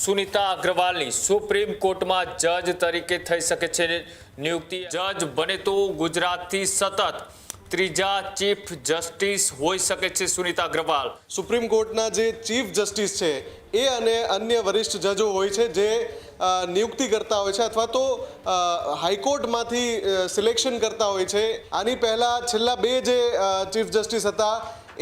Sunita અગ્રવાલની supreme કોર્ટમાં જજ તરીકે થઈ શકે છે નિયુક્તિ। જજ બને તો ગુજરાતથી સતત ત્રીજા ચીફ જસ્ટિસ હોઈ શકે છે સુનિતા અગ્રવાલ। સુપ્રીમ કોર્ટના જે ચીફ જસ્ટિસ છે એ અને અન્ય વરિષ્ઠ જજો હોય છે જે નિયુક્તિ કરતા હોય છે અથવા તો હાઈકોર્ટમાંથી સિલેક્શન કરતા હોય છે। આની પહેલાં છેલ્લા બે જે ચીફ જસ્ટિસ હતા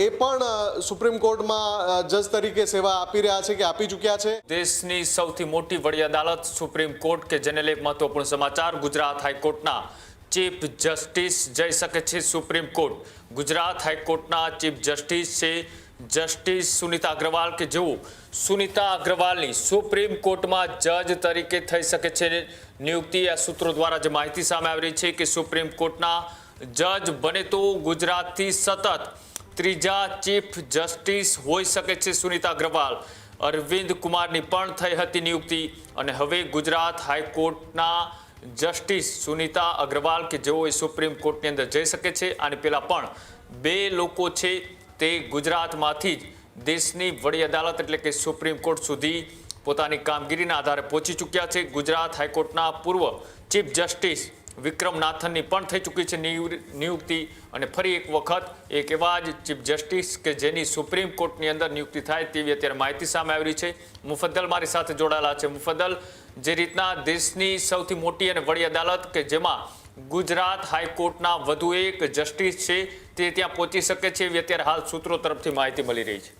એ પણ સુપ્રીમ કોર્ટમાં જજ તરીકે સેવા આપી રહ્યા છે કે આપી ચૂક્યા છે। દેશની સૌથી મોટી વડી અદાલત સુપ્રીમ કોર્ટ કે જેને લઈ મહત્વપૂર્ણ સમાચાર। ગુજરાત હાઈકોર્ટના ચીફ જસ્ટિસ જઈ શકે છે સુપ્રીમ કોર્ટ। ગુજરાત હાઈકોર્ટના ચીફ જસ્ટિસ છે જસ્ટિસ સુનિતા અગ્રવાલ કે જેઓ સુનિતા અગ્રવાલની સુપ્રીમ કોર્ટમાં જજ તરીકે થઈ શકે છે નિયુક્તિ। આ સૂત્રો દ્વારા જે માહિતી સામે આવી રહી છે કે સુપ્રીમ કોર્ટના જજ બને તો ગુજરાતથી સતત ત્રીજા ચીફ જસ્ટિસ હોઈ શકે છે સુનિતા અગ્રવાલ। અરવિંદ કુમારની પણ થઈ હતી નિયુક્તિ અને હવે ગુજરાત હાઈકોર્ટના જસ્ટિસ સુનિતા અગ્રવાલ કે જેઓ સુપ્રીમ કોર્ટની અંદર જઈ શકે છે। આની પહેલાં પણ બે લોકો છે તે ગુજરાતમાંથી જ દેશની વડી અદાલત એટલે કે સુપ્રીમ કોર્ટ સુધી પોતાની કામગીરીના આધારે પહોંચી ચૂક્યા છે। ગુજરાત હાઈકોર્ટના પૂર્વ ચીફ જસ્ટિસ વિક્રમ નાથનની પણ થઈ ચૂકી છે નિયુક્તિ અને ફરી એક વખત એક એવા જ ચીફ જસ્ટિસ કે જેની સુપ્રીમ કોર્ટની અંદર નિયુક્તિ થાય તેવી અત્યારે માહિતી સામે આવી રહી છે। મુફદ્દલ મારી સાથે જોડાયેલા છે। મુફદ્દલ, જે રીતના દેશની સૌથી મોટી અને વડી અદાલત કે જેમાં ગુજરાત હાઈકોર્ટના વધુ એક જસ્ટિસ છે તે ત્યાં પહોંચી શકે છે એવી અત્યારે હાલ સૂત્રો તરફથી માહિતી મળી રહી છે।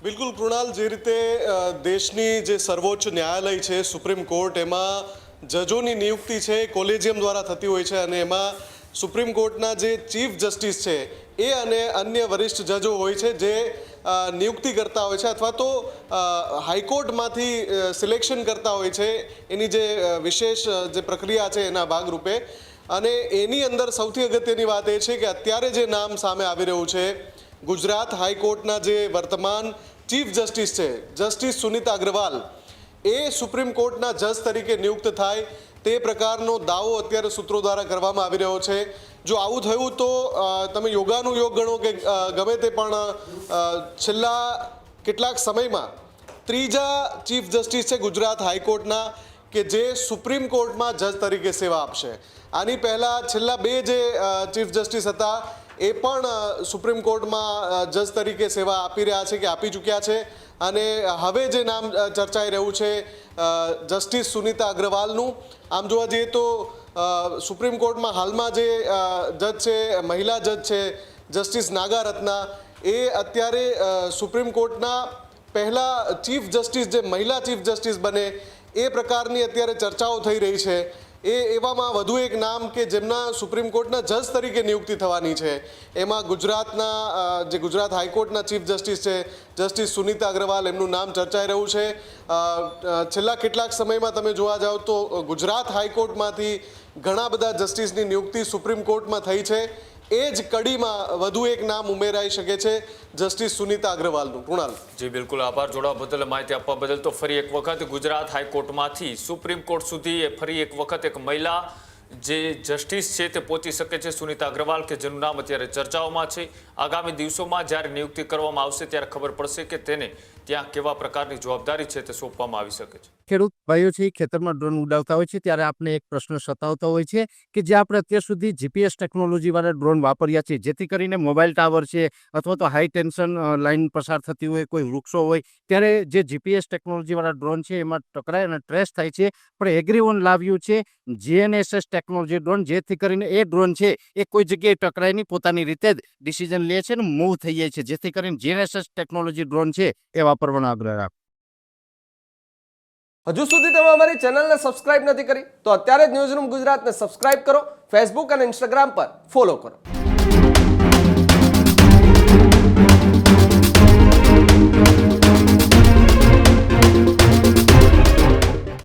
બિલકુલ કૃણાલ, જે રીતે દેશની જે સર્વોચ્ચ ન્યાયાલય છે સુપ્રીમ કોર્ટ એમાં જજોની નિયુક્તિ છે કોલેજિયમ દ્વારા થતી હોય છે અને એમાં સુપ્રીમ કોર્ટના જે ચીફ જસ્ટિસ છે એ અને અન્ય વરિષ્ઠ જજો હોય છે જે નિયુક્તિ કરતા હોય છે અથવા તો હાઈકોર્ટમાંથી સિલેક્શન કરતા હોય છે એની જે વિશેષ જે પ્રક્રિયા છે એના ભાગરૂપે। અને એની અંદર સૌથી અગત્યની વાત એ છે કે અત્યારે જે નામ સામે આવી રહ્યું છે ગુજરાત હાઈકોર્ટના જે વર્તમાન ચીફ જસ્ટિસ છે જસ્ટિસ સુનિતા અગ્રવાલ એ સુપ્રીમ કોર્ટના જજ તરીકે નિયુક્ત થાય તે પ્રકારનો દાવો અત્યારે સૂત્રો દ્વારા કરવામાં આવી રહ્યો છે। જો આવું થયું તો તમે યોગાનું યોગ ગણો કે ગમે તે પણ છેલ્લા કેટલાક સમયમાં ત્રીજા ચીફ જસ્ટિસ છે ગુજરાત હાઈકોર્ટના કે જે સુપ્રીમ કોર્ટમાં જજ તરીકે સેવા આપશે। આની પહેલાં છેલ્લા બે જે ચીફ જસ્ટિસ હતા એ પણ સુપ્રીમ કોર્ટમાં જજ તરીકે સેવા આપી રહ્યા છે કે આપી ચૂક્યા છે અને હવે જે નામ ચર્ચાઈ રહ્યું છે જસ્ટિસ સુનિતા અગ્રવાલનું। આમ જોવા જઈએ તો સુપ્રીમ કોર્ટમાં હાલમાં જે જજ છે મહિલા જજ છે જસ્ટિસ નાગા રત્ના એ અત્યારે સુપ્રીમ કોર્ટના પહેલા ચીફ જસ્ટિસ જે મહિલા ચીફ જસ્ટિસ બને એ પ્રકારની અત્યારે ચર્ચાઓ થઈ રહી છે। એવામાં વધુ એક નામ કે જેમના સુપ્રીમ કોર્ટના જજ તરીકે નિયુક્તિ થવાની છે એમાં ગુજરાતના જે ગુજરાત હાઈકોર્ટના ચીફ જસ્ટિસ છે જસ્ટિસ સુનિતા અગ્રવાલ એમનું નામ ચર્ચાઈ રહ્યું છે। છેલ્લા કેટલાક સમયમાં તમે જોવા જાઓ તો ગુજરાત હાઈકોર્ટમાંથી ઘણા બધા જસ્ટિસની નિયુક્તિ સુપ્રીમ કોર્ટમાં થઈ છે। એ જ કડીમાં વધુ એક નામ ઉમેરાઈ શકે છે જસ્ટિસ સુનિતા અગ્રવાલનું। કૃણાલ જી બિલકુલ, આભાર જોડાવા બદલ, માહિતી આપવા બદલ। તો ફરી એક વખત ગુજરાત હાઈકોર્ટમાંથી સુપ્રીમ કોર્ટ સુધી ફરી એક વખત એક મહિલા જે જસ્ટિસ છે તે પહોંચી શકે છે સુનિતા અગ્રવાલ કે જેનું નામ અત્યારે ચર્ચાઓમાં છે। આગામી દિવસોમાં જ્યારે નિયુક્તિ કરવામાં આવશે ત્યારે ખબર પડશે કે તેને ત્યાં કેવા પ્રકારની જવાબદારી છે તે સોંપવામાં આવી શકે છે। ખેડૂત ભાઈઓ છે ખેતરમાં ડ્રોન ઉડાવતા હોય છે ત્યારે આપણે એક પ્રશ્ન સતાવતો હોય છે કે જે આપણે અત્યાર સુધી જીપીએસ ટેકનોલોજી વાળા ડ્રોન વાપર્યા છે જેથી કરીને મોબાઈલ ટાવર છે અથવા તો હાઈ ટેન્શન લાઈન પસાર થતી હોય કોઈ વૃક્ષો હોય ત્યારે જે જીપીએસ ટેકનોલોજી વાળા ડ્રોન છે એમાં ટકરાય અને ટ્રેસ થાય છે। પણ એગ્રીઓન લાવ્યું છે જીએનએસએસ ટેકનોલોજી ડ્રોન જેથી કરીને એ ડ્રોન છે એ કોઈ જગ્યાએ ટકરાય નહીં, પોતાની રીતે જ ડિસિઝન લે છે અને મૂવ થઈ જાય છે જેથી કરીને જીએનએસએસ ટેકનોલોજી ડ્રોન છે એ વાપરવાનો આગ્રહ રાખો। હજુ સુધી તમે અમારી ચેનલને સબસ્ક્રાઇબ નથી કરી તો અત્યારે જ ન્યૂઝરૂમ ગુજરાતને સબસ્ક્રાઇબ કરો, ફેસબુક અને ઇન્સ્ટાગ્રામ પર ફોલો કરો।